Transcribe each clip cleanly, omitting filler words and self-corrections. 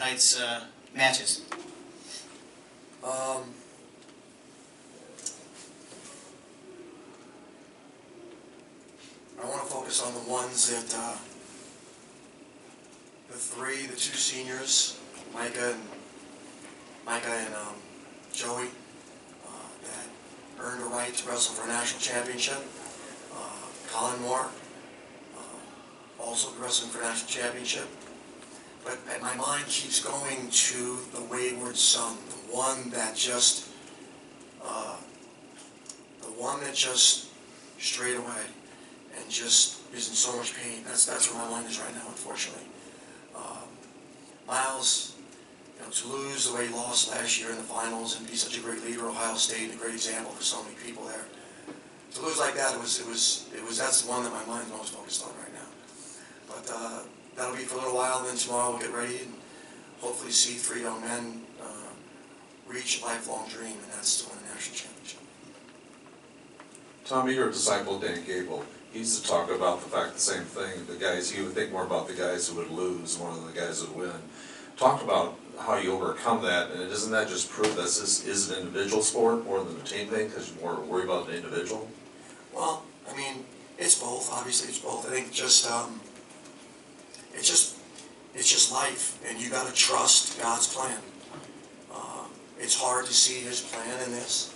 tonight's matches? I want to focus on the ones that, the two seniors, Micah and Joey, that earned a right to wrestle for a national championship. Kollin also wrestling for a national championship. But my mind keeps going to the wayward son, the one that just strayed away and just is in so much pain. That's where my mind is right now, unfortunately. Myles, to lose the way he lost last year in the finals and be such a great leader, Ohio State, a great example for so many people there. To lose like that, that's the one that my mind's most focused on right now. But that'll be for a little while, and then tomorrow we'll get ready and hopefully see three young men reach a lifelong dream, and that's to win a national championship. Tommy, you're a disciple of Dan Gable. He used to talk about the fact the same thing. The guys, he would think more about the guys who would lose more than the guys who would win. Talk about how you overcome that, and doesn't that just prove that this is an individual sport more than a team thing, because you're more worried about an individual? Well, I mean, it's both. Obviously, it's both. I think it's just life, and you got to trust God's plan. It's hard to see His plan in this.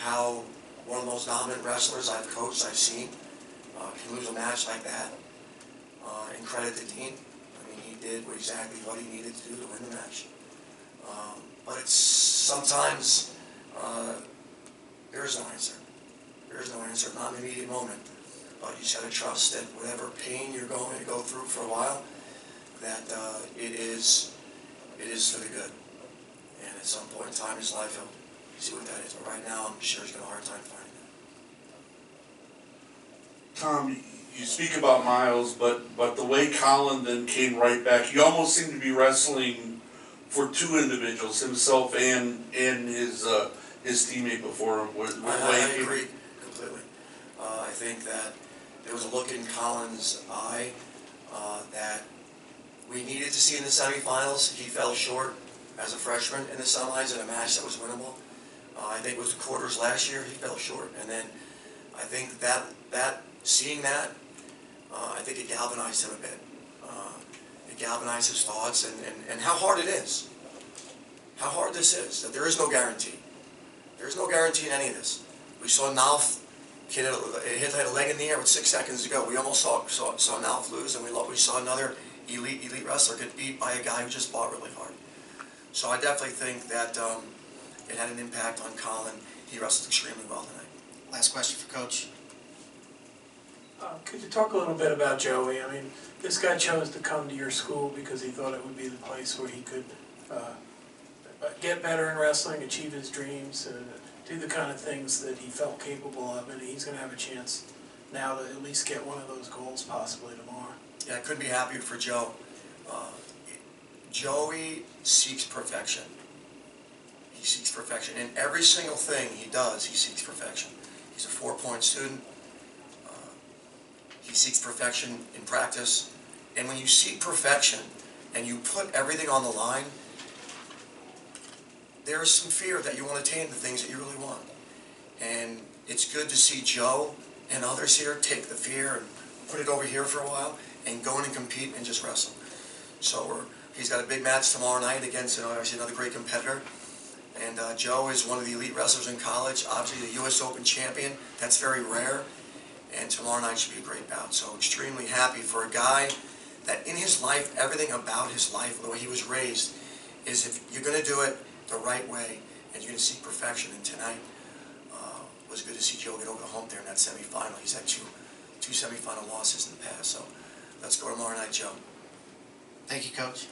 How one of the most dominant wrestlers I've coached, I've seen, can lose a match like that. And credit to Dean. I mean, he did exactly what he needed to do to win the match. But it's sometimes there is no answer. There is no answer, not in the immediate moment. But you just got to trust that whatever pain you're going to go through for a while, that it is for the good. And at some point in time in his life, he'll see what that is. But right now, I'm sure he's got a hard time finding it. Tom, you speak about Myles, but the way Kollin then came right back, you almost seem to be wrestling for two individuals, himself and his teammate before him. I agree completely. I think that there was a look in Kollin's eye that we needed to see in the semifinals. He fell short as a freshman in the semis in a match that was winnable. I think it was the quarters last year he fell short, and then I think that seeing that, I think it galvanized him a bit. It galvanized his thoughts and how hard it is. How hard this is, that there is no guarantee. There is no guarantee in any of this. We saw Nalf hit a leg in the air with 6 seconds to go. We almost saw Nalf lose, and we saw another elite wrestler get beat by a guy who just fought really hard. So I definitely think that it had an impact on Kollin. He wrestled extremely well tonight. Last question for Coach. Could you talk a little bit about Joey? I mean, this guy chose to come to your school because he thought it would be the place where he could get better in wrestling, achieve his dreams, and do the kind of things that he felt capable of, and he's going to have a chance now to at least get one of those goals possibly tomorrow. Yeah, I couldn't be happier for Joe. Joey seeks perfection. He seeks perfection. In every single thing he does, he seeks perfection. He's a 4-point student. He seeks perfection in practice. And when you seek perfection and you put everything on the line, there is some fear that you won't attain the things that you really want. And it's good to see Joe and others here take the fear and put it over here for a while and go in and compete and just wrestle. So he's got a big match tomorrow night against another great competitor. And Joe is one of the elite wrestlers in college, obviously the U.S. Open champion. That's very rare. And tomorrow night should be a great bout. So extremely happy for a guy that in his life, everything about his life, the way he was raised, is if you're going to do it the right way and you're going to seek perfection. And tonight it was good to see Joe get over the hump there in that semifinal. He's had two semifinal losses in the past. So let's go tomorrow night, Joe. Thank you, Coach.